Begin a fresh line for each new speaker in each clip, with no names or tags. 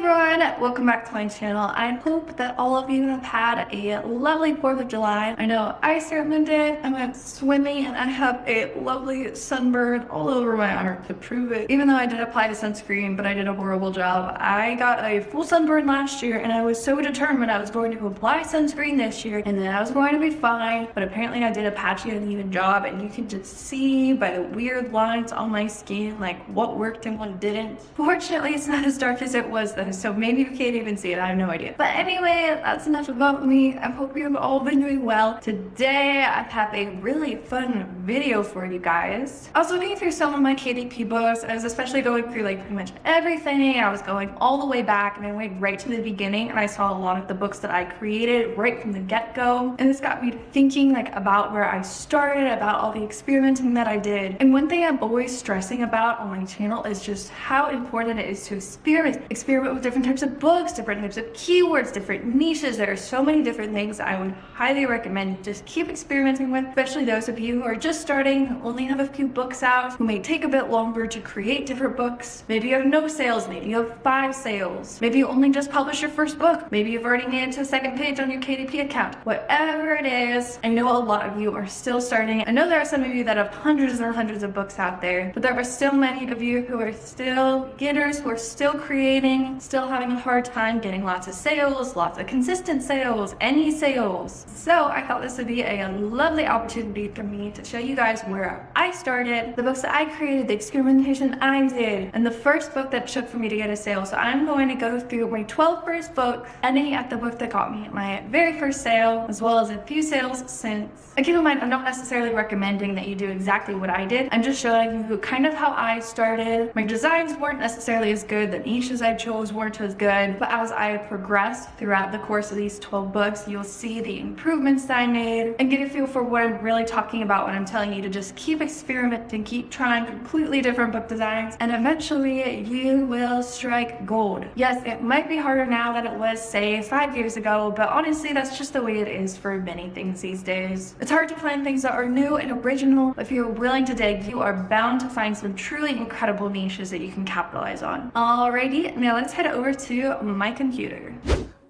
everyone, welcome back to my channel. I hope that all of you have had a lovely 4th of July. I know I certainly did. I went swimming and I have a lovely sunburn all over my arm to prove it. Even though I did apply the sunscreen, but I did a horrible job. I got a full sunburn last year and I was so determined I was going to apply sunscreen this year and then I was going to be fine. But apparently I did a patchy uneven job and you can just see by the weird lines on my skin like what worked and what didn't. Fortunately, it's not as dark as it was though, so maybe you can't even see it. I have no idea. But anyway, that's enough about me. I hope you've all been doing well. Today, I have a really fun video for you guys. I was looking through some of my KDP books. I was especially going through like pretty much everything. I was going all the way back and I went right to the beginning and I saw a lot of the books that I created right from the get-go. And this got me thinking like about where I started, about all the experimenting that I did. And one thing I'm always stressing about on my channel is just how important it is to experiment with different types of books, different types of keywords, different niches. There are so many different things I would highly recommend just keep experimenting with, especially those of you who are just starting, who only have a few books out, who may take a bit longer to create different books. Maybe you have no sales, maybe you have 5 sales, maybe you only just published your first book, maybe you've already made it to the 2nd page on your KDP account. Whatever it is, I know a lot of you are still starting. I know there are some of you that have hundreds and hundreds of books out there, but there are still many of you who are still beginners, who are still creating, still having a hard time getting lots of sales, lots of consistent sales, any sales. So I thought this would be a lovely opportunity for me to show you guys where I started, the books that I created, the experimentation I did, and the first book that took for me to get a sale. So I'm going to go through my 12 first books, ending at the book that got me my very first sale, as well as a few sales since. And keep in mind, I'm not necessarily recommending that you do exactly what I did. I'm just showing you kind of how I started. My designs weren't necessarily as good, the niches I chose weren't as good, but as I progressed throughout the course of these 12 books, you'll see the improvements that I made and get a feel for what I'm really talking about when I'm telling you to just keep experimenting, keep trying completely different book designs, and eventually you will strike gold. Yes, it might be harder now than it was, say, 5 years ago, but honestly, that's just the way it is for many things these days. It's hard to find things that are new and original, but if you're willing to dig, you are bound to find some truly incredible niches that you can capitalize on. Alrighty, now let's head over to my computer.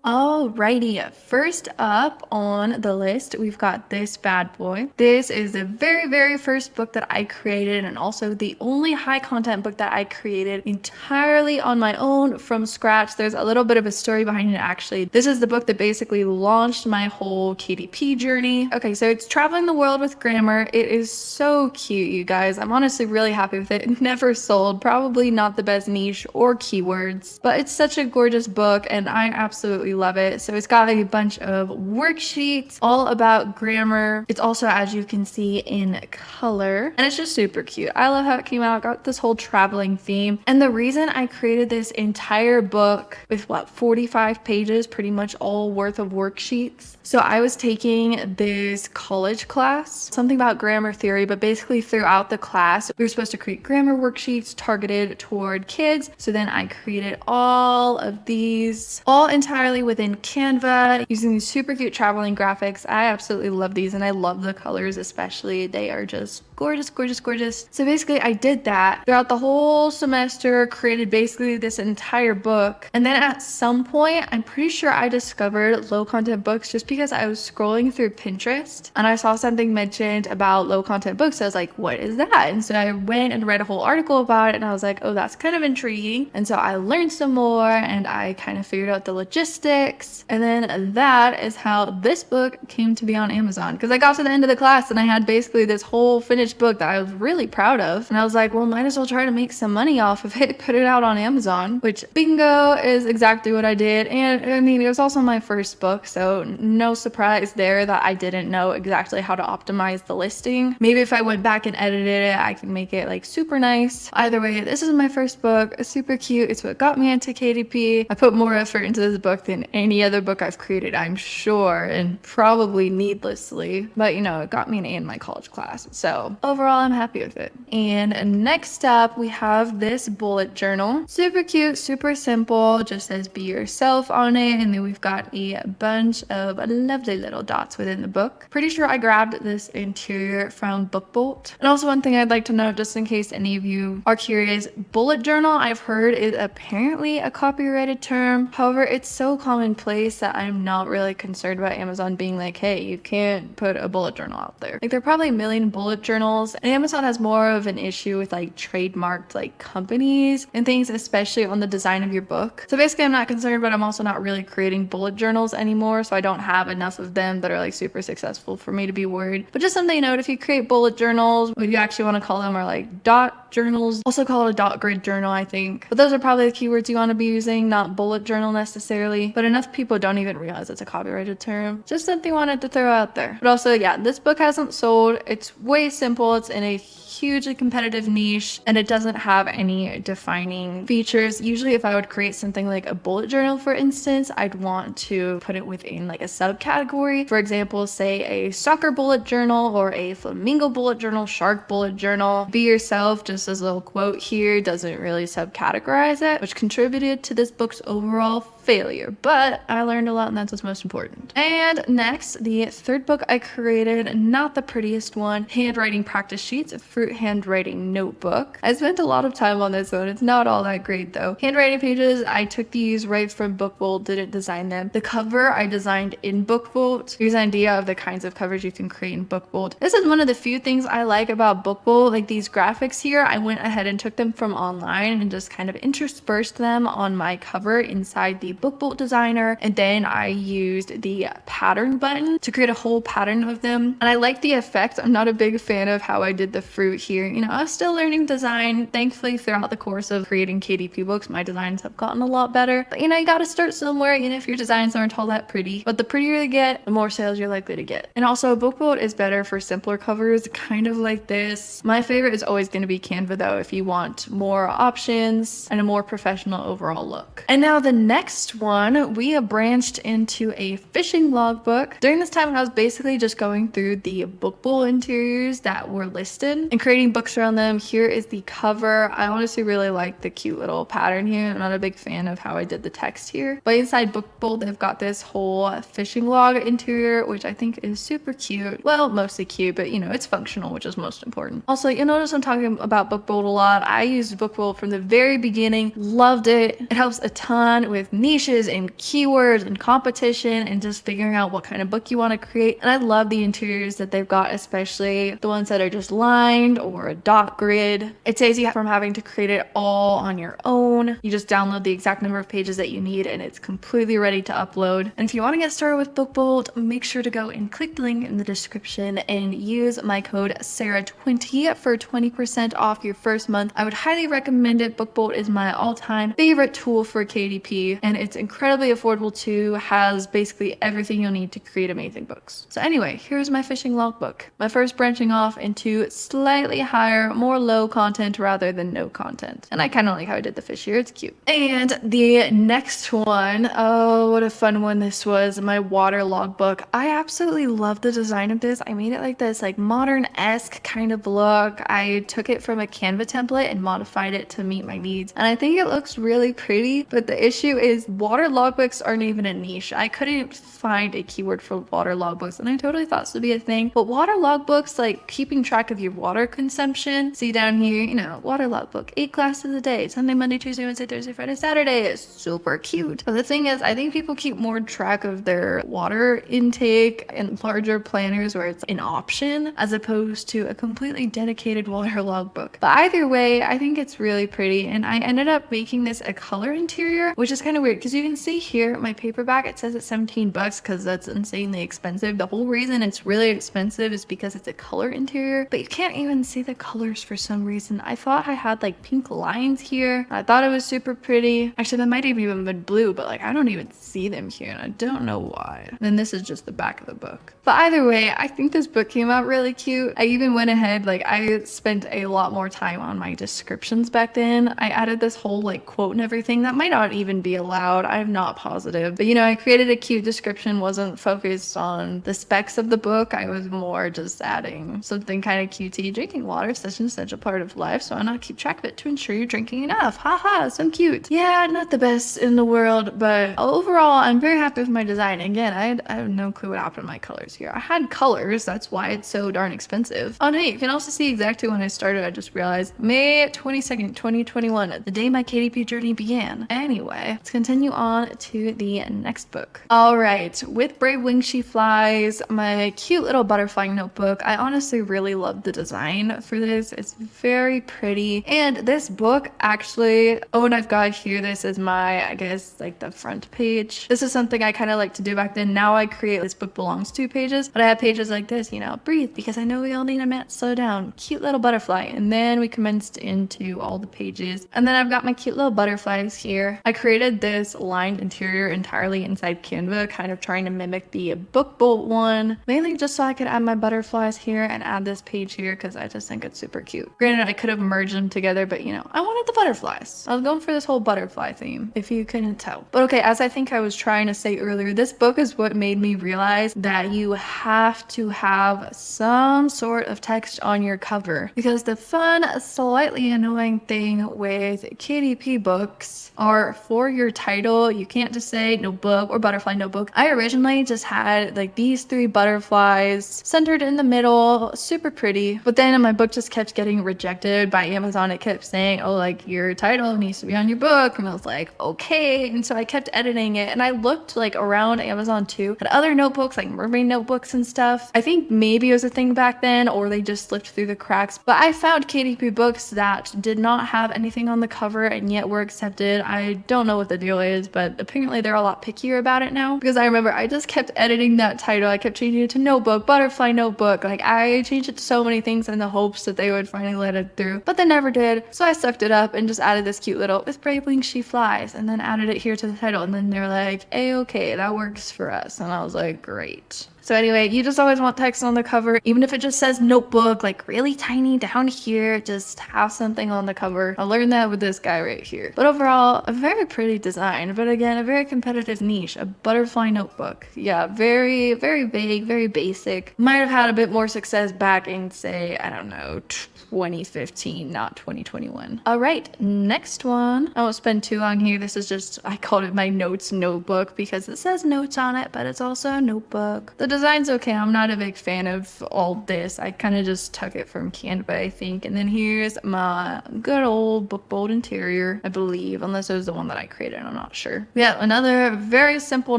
Alrighty, first up on the list, we've got this bad boy. This is the very first book that I created and also the only high content book that I created entirely on my own from scratch. There's a little bit of a story behind it actually. This is the book that basically launched my whole KDP journey. Okay, so it's Traveling the World with Grammar. It is so cute, you guys. I'm honestly really happy with it. It never sold, probably not the best niche or keywords, but it's such a gorgeous book and I absolutely love it. So it's got a bunch of worksheets all about grammar. It's also, as you can see, in color and it's just super cute. I love how it came out. Got this whole traveling theme, and the reason I created this entire book with 45 pages, pretty much all worth of worksheets. So I was taking this college class, something about grammar theory, but basically throughout the class we were supposed to create grammar worksheets targeted toward kids. So then I created all of these all entirely within Canva using these super cute traveling graphics. I absolutely love these and I love the colors especially. They are just gorgeous. So basically I did that throughout the whole semester, created basically this entire book. And then at some point, I'm pretty sure I discovered low content books just because I was scrolling through Pinterest and I saw something mentioned about low content books. I was like, what is that? And so I went and read a whole article about it and I was like, oh, that's kind of intriguing. And so I learned some more and I kind of figured out the logistics. And then that is how this book came to be on Amazon, because I got to the end of the class and I had basically this whole finished book that I was really proud of. And I was like, well, might as well try to make some money off of it, put it out on Amazon, which bingo is exactly what I did. And I mean, it was also my first book, so no surprise there that I didn't know exactly how to optimize the listing. Maybe if I went back and edited it, I can make it like super nice. Either way, this is my first book. It's super cute. It's what got me into KDP. I put more effort into this book than any other book I've created, I'm sure, and probably needlessly, but you know, it got me an A in my college class. So So overall, I'm happy with it. And next up, we have this bullet journal. Super cute, super simple, just says be yourself on it. And then we've got a bunch of lovely little dots within the book. Pretty sure I grabbed this interior from BookBolt. And also one thing I'd like to note, just in case any of you are curious, bullet journal I've heard is apparently a copyrighted term. However, it's so commonplace that I'm not really concerned about Amazon being like, hey, you can't put a bullet journal out there. Like, there are probably a million bullet journals, and Amazon has more of an issue with like trademarked like companies and things, especially on the design of your book. So basically I'm not concerned, but I'm also not really creating bullet journals anymore, so I don't have enough of them that are like super successful for me to be worried. But just something to note, if you create bullet journals, what you actually want to call them are like dot journals, also call it a dot grid journal, I think. But those are probably the keywords you want to be using, not bullet journal necessarily. But enough people don't even realize it's a copyrighted term. Just something I wanted to throw out there. But also, yeah, this book hasn't sold. It's way simple. It's in a hugely competitive niche, and it doesn't have any defining features. Usually if I would create something like a bullet journal, for instance, I'd want to put it within like a subcategory. For example, say a soccer bullet journal or a flamingo bullet journal, shark bullet journal. Be yourself, just as a little quote here, doesn't really subcategorize it, which contributed to this book's overall failure, but I learned a lot, and that's what's most important. And next, the third book I created, not the prettiest one, Handwriting Practice Sheets, a fruit handwriting notebook. I spent a lot of time on this one. It's not all that great though. Handwriting pages, I took these right from BookBolt, didn't design them. The cover I designed in BookBolt. Here's an idea of the kinds of covers you can create in BookBolt. This is one of the few things I like about BookBolt, like these graphics here. I went ahead and took them from online and just kind of interspersed them on my cover inside the BookBolt designer, and then I used the pattern button to create a whole pattern of them, and I like the effect. I'm not a big fan of how I did the fruit here. You know, I was still learning design. Thankfully, throughout the course of creating KDP books, my designs have gotten a lot better, but you know, you gotta start somewhere, even if your designs aren't all that pretty. But the prettier you get, the more sales you're likely to get. And also, BookBolt is better for simpler covers, kind of like this. My favorite is always going to be Canva though, if you want more options and a more professional overall look. And now the next one, we have branched into a fishing logbook. During this time, I was basically just going through the BookBolt interiors that were listed and creating books around them. Here is the cover. I honestly really like the cute little pattern here. I'm not a big fan of how I did the text here, but inside BookBolt, they've got this whole fishing log interior, which I think is super cute. Well, mostly cute, but you know, it's functional, which is most important. Also, you'll notice I'm talking about BookBolt a lot. I used BookBolt from the very beginning, loved it. It helps a ton with niches and keywords and competition and just figuring out what kind of book you want to create. And I love the interiors that they've got, especially the ones that are just lined or a dot grid. It saves you from having to create it all on your own. You just download the exact number of pages that you need and it's completely ready to upload. And if you want to get started with BookBolt, make sure to go and click the link in the description and use my code Sarah20 for 20% off your first month. I would highly recommend it. BookBolt is my all-time favorite tool for KDP, and it's incredibly affordable too, has basically everything you'll need to create amazing books. So anyway, here's my fishing logbook. My first branching off into slightly higher, more low content rather than no content. And I kind of like how I did the fish here, it's cute. And the next one, oh, what a fun one this was, my water logbook. I absolutely love the design of this. I made it like this like modern-esque kind of look. I took it from a Canva template and modified it to meet my needs. And I think it looks really pretty, but the issue is water logbooks aren't even a niche. I couldn't find a keyword for water logbooks, and I totally thought this would be a thing. But water logbooks, like keeping track of your water consumption. See down here, you know, water logbook, 8 glasses a day, Sunday, Monday, Tuesday, Wednesday, Thursday, Friday, Saturday. Is super cute. But the thing is, I think people keep more track of their water intake in larger planners where it's an option as opposed to a completely dedicated water logbook. But either way, I think it's really pretty, and I ended up making this a color interior, which is kind of weird because you can see here my paperback, it says it's 17 bucks because that's insanely expensive. The whole reason it's really expensive is because it's a color interior, but you can't even see the colors for some reason. I thought I had like pink lines here. I thought it was super pretty. Actually, that might have even been blue, but like I don't even see them here and I don't know why. And then this is just the back of the book. But either way, I think this book came out really cute. I even went ahead, like I spent a lot more time on my descriptions back then. I added this whole like quote and everything that might not even be allowed. I'm not positive, but you know, I created a cute description, wasn't focused on the specs of the book. I was more just adding something kind of cutesy, drinking water is such an essential part of life, so why not keep track of it to ensure you're drinking enough? Haha, so cute. Yeah, not the best in the world, but overall, I'm very happy with my design. Again, I have no clue what happened to my colors here. I had colors, that's why it's so darn expensive. Oh, hey, you can also see exactly when I started. I just realized May 22nd, 2021, the day my KDP journey began. Anyway, let's continue on to the next book. All right, with Brave Wings She Flies, my cute little butterfly notebook. I honestly really love the design for this. It's very pretty. And this book actually, oh, and I've got here, this is my, I guess, like the front page. This is something I kind of like to do back then. Now I create this book belongs to pages, but I have pages like this, you know, breathe, because I know we all need a minute to slow down. Cute little butterfly. And then we commenced into all the pages. And then I've got my cute little butterflies here. I created this lined interior entirely inside Canva, kind of trying to mimic the book bolt one, mainly just so I could add my butterflies here and add this page here because I just think it's super cute. Granted, I could have merged them together, but you know, I wanted the butterflies. I was going for this whole butterfly theme, if you couldn't tell. But okay, as I think I was trying to say earlier, this book is what made me realize that you have to have some sort of text on your cover, because the fun, slightly annoying thing with KDP books are for your title, you can't just say notebook or butterfly notebook. I originally just had like these 3 butterflies centered in the middle, super pretty, but then my book just kept getting rejected by Amazon. It kept saying, oh, like your title needs to be on your book, and I was like, okay. And so I kept editing it, and I looked like around Amazon too at other notebooks, like mermaid notebooks and stuff. I think maybe it was a thing back then, or they just slipped through the cracks, but I found KDP books that did not have anything on the cover and yet were accepted. I don't know what the deal is, but apparently they're a lot pickier about it now, because I remember I just kept editing that title. I kept changing it to notebook, butterfly notebook. Like I changed it to so many things in the hopes that they would finally let it through, but they never did. So I sucked it up and just added this cute little with Brave Wings She Flies, and then added it here to the title, and then they're like, okay, that works for us. And I was like, great. So anyway, you just always want text on the cover, even if it just says notebook, like really tiny down here, just have something on the cover. I learned that with this guy right here. But overall, a very pretty design, but again, a very competitive niche, a butterfly notebook. Yeah, very, very vague, very basic. Might have had a bit more success back in, say, I don't know, 2015, not 2021. All right, next one. I won't spend too long here. This is just, I called it my notes notebook because it says notes on it, but it's also a notebook. The design's okay. I'm not a big fan of all this. I kind of just took it from Canva, I think. And then here's my good old book bold interior, I believe, unless it was the one that I created. I'm not sure. Yeah, another very simple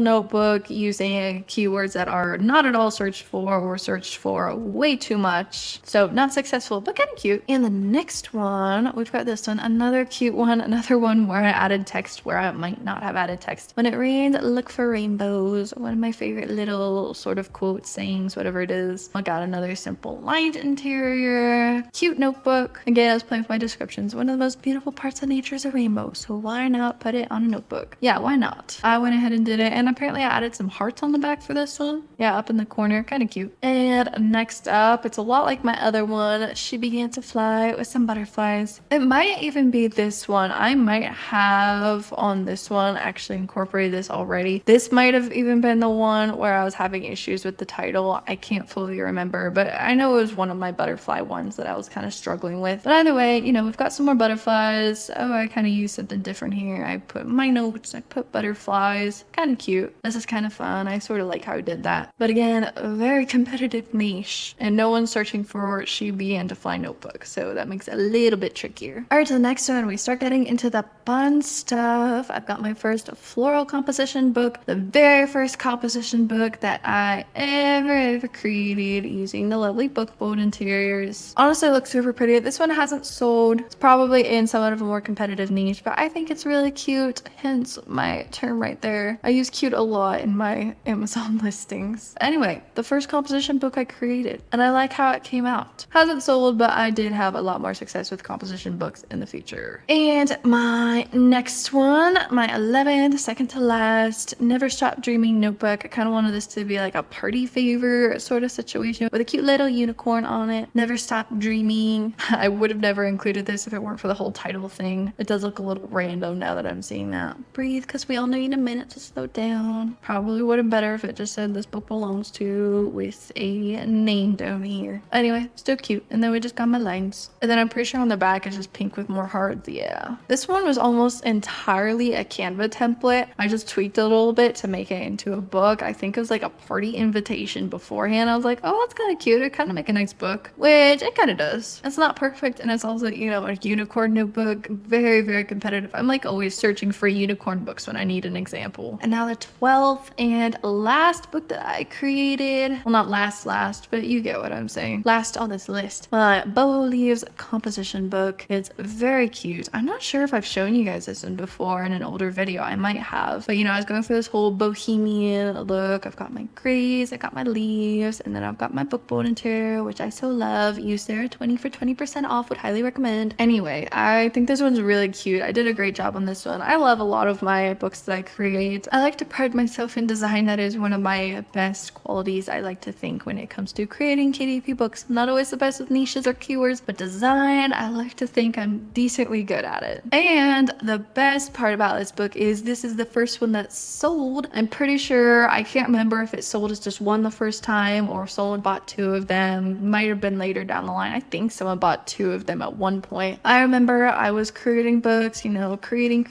notebook using keywords that are not at all searched for or searched for way too much. So not successful, but kind of cute. And the next one, we've got this one, another cute one, another one where I added text where I might not have added text. When it rains, look for rainbows. One of my favorite little sort of quotes, sayings, whatever it is. I got another simple light interior, cute notebook. Again, I was playing with my descriptions. One of the most beautiful parts of nature is a rainbow, so why not put it on a notebook? Yeah, why not? I went ahead and did it, and apparently I added some hearts on the back for this one. Yeah, up in the corner, kind of cute. And next up, it's a lot like my other one. She began to fly with some butterflies. It might even be this one. I might have on this one actually incorporated this already. This might have even been the one where I was having issues with the title. I can't fully remember, but I know it was one of my butterfly ones that I was kind of struggling with. But either way, you know, we've got some more butterflies. Oh, I kind of used something different here. I put my notes, I put butterflies. Kind of cute. This is kind of fun. I sort of like how I did that. But again, a very competitive niche, and no one's searching for She Began to Fly notebook, so that makes it a little bit trickier. All right, so the next one, we start getting into the fun stuff. I've got my first floral composition book, the very first composition book that I ever created using the lovely book bold interiors. Honestly, it looks super pretty. This one hasn't sold. It's probably in somewhat of a more competitive niche, but I think it's really cute, hence my term right there. I use cute a lot in my Amazon listings. Anyway, the first composition book I created, and I like how it came out. Hasn't sold, but I did have a lot more success with composition books in the future. And my next one, my 11th, second to last, Never Stop Dreaming notebook. I kind of wanted this to be like a party favor sort of situation with a cute little unicorn on it. Never Stop Dreaming. I would have never included this if it weren't for the whole title thing. It does look a little random now that I'm seeing that. Breathe, because we all need a minute to slow down. Probably would have been better if it just said this book belongs to with a name down here. Anyway, still cute. And then we just got my lines. And then I'm pretty sure on the back it's just pink with more hearts. Yeah. This one was almost entirely a Canva template. I just tweaked it a little bit to make it into a book. I think it was like a party invitation beforehand. I was like, oh, that's kind of cute. It kind of make a nice book, which it kind of does. It's not perfect. And it's also, you know, a unicorn notebook. Very, very competitive. I'm like always searching for unicorn books when I need an example. And now the 12th and last book that I created. Well, not last, but you get what I'm saying. Last on this list. Boho Leaves composition book. It's very cute. I'm not sure if I've shown you guys this one before in an older video. I might have. But you know, I was going for this whole bohemian look. I've got my grays, I got my leaves, and then I've got my book board interior, which I so love. Use Sarah 20 for 20% off. Would highly recommend. Anyway, I think this one's really cute. I did a great job on this one. I love a lot of my books that I create. I like to pride myself in design. That is one of my best qualities, I like to think, when it comes to creating KDP books. I'm not always the best with niches or keywords, but design, I like to think I'm decently good at it. And the best part about this book is this is the first one that's sold. I'm pretty sure, I can't remember if it sold as just one the first time or someone bought two of them. Might have been later down the line. I think someone bought two of them at one point. I remember I was creating books, you know, creating,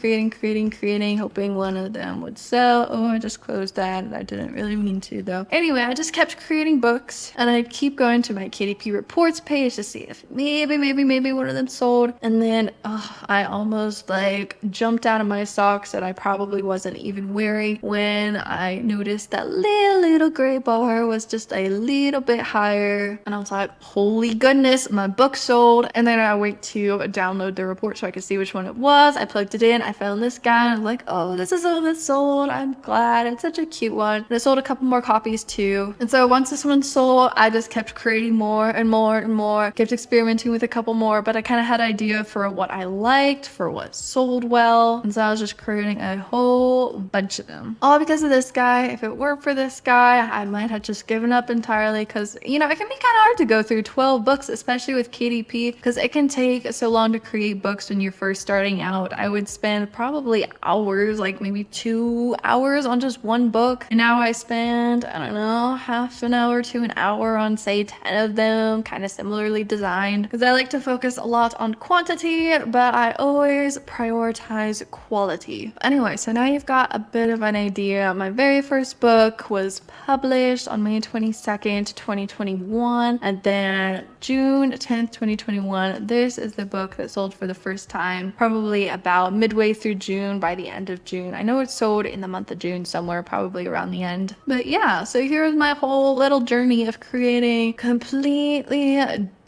hoping one of them would sell. Oh, I just closed that. I didn't really mean to though. Anyway, I just kept creating books and I'd keep going to my KDP reports page to see if maybe one of them sold. And then I almost like jumped out of my socks that I probably wasn't even wearing when I noticed that little gray bar was just a little bit higher. And I was like, holy goodness, my book sold. And then I went to download the report so I could see which one it was. I plugged it in. I found this guy. And I was like, oh, this is all that sold. I'm glad. It's such a cute one. And it sold a couple more copies too. And so once this one sold, I just kept creating more and more. Kept experimenting with a couple more, but I kind of had an idea for what I liked, for what sold well. And so I was just creating a whole bunch of them. All because of this guy. If it weren't for this guy, I might have just given up entirely because, you know, it can be kind of hard to go through 12 books, especially with KDP, because it can take so long to create books when you're first starting out. I would spend probably hours, like maybe 2 hours on just one book. And now I spend, I don't know, half an hour to an hour on say 10 of them, kind of similarly designed, because I like to focus a lot on quantity, but I always prioritize quality. Anyway, so now you've got a bit of an idea. My very first book was published on May 22nd, 2021, and then June 10th, 2021, this is the book that sold for the first time, probably about midway through June, by the end of June. I know it sold in the month of June somewhere, probably around the end. But yeah, so here's my whole little journey of creating completely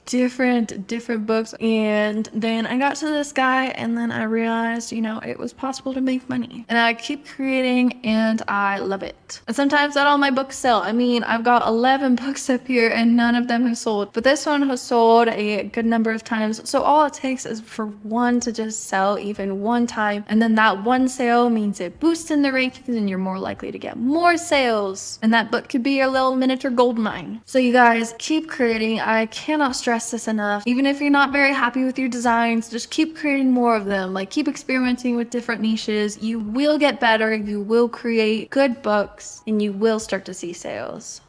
different books. And then I got to this guy and then I realized, you know, it was possible to make money. And I keep creating and I love it. And sometimes not all my books sell. I mean, I've got 11 books up here and none of them have sold. But this one has sold a good number of times. So all it takes is for one to just sell even one time. And then that one sale means it boosts in the rankings and you're more likely to get more sales. And that book could be your little miniature gold mine. So you guys keep creating. I cannot stress this enough. Even if you're not very happy with your designs, just keep creating more of them. Like, keep experimenting with different niches. You will get better, you will create good books, and you will start to see sales.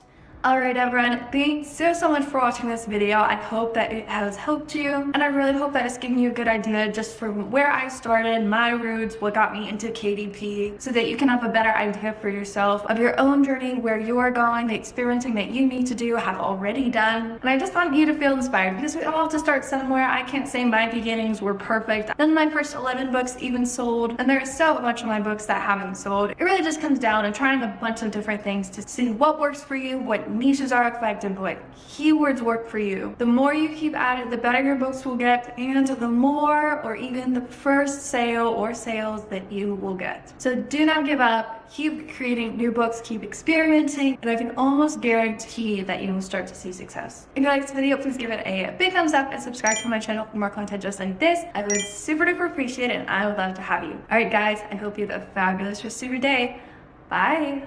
Alright everyone, thanks so much for watching this video. I hope that it has helped you, and I really hope that it's giving you a good idea just from where I started, my roots, what got me into KDP, so that you can have a better idea for yourself of your own journey, where you are going, the experimenting that you need to do, have already done. And I just want you to feel inspired, because we all have to start somewhere. I can't say my beginnings were perfect. None of my first 11 books even sold, and there's so much of my books that haven't sold. It really just comes down to trying a bunch of different things to see what works for you, what niches are effective, what keywords work for you. The more you keep at it, the better your books will get, and the more, or even the first sale or sales that you will get. So do not give up. Keep creating new books, keep experimenting, and I can almost guarantee that you will start to see success. If you like this video, please give it a big thumbs up and subscribe to my channel for more content just like this. I would super duper appreciate it, and I would love to have you. Alright guys, I hope you have a fabulous rest of your day. Bye!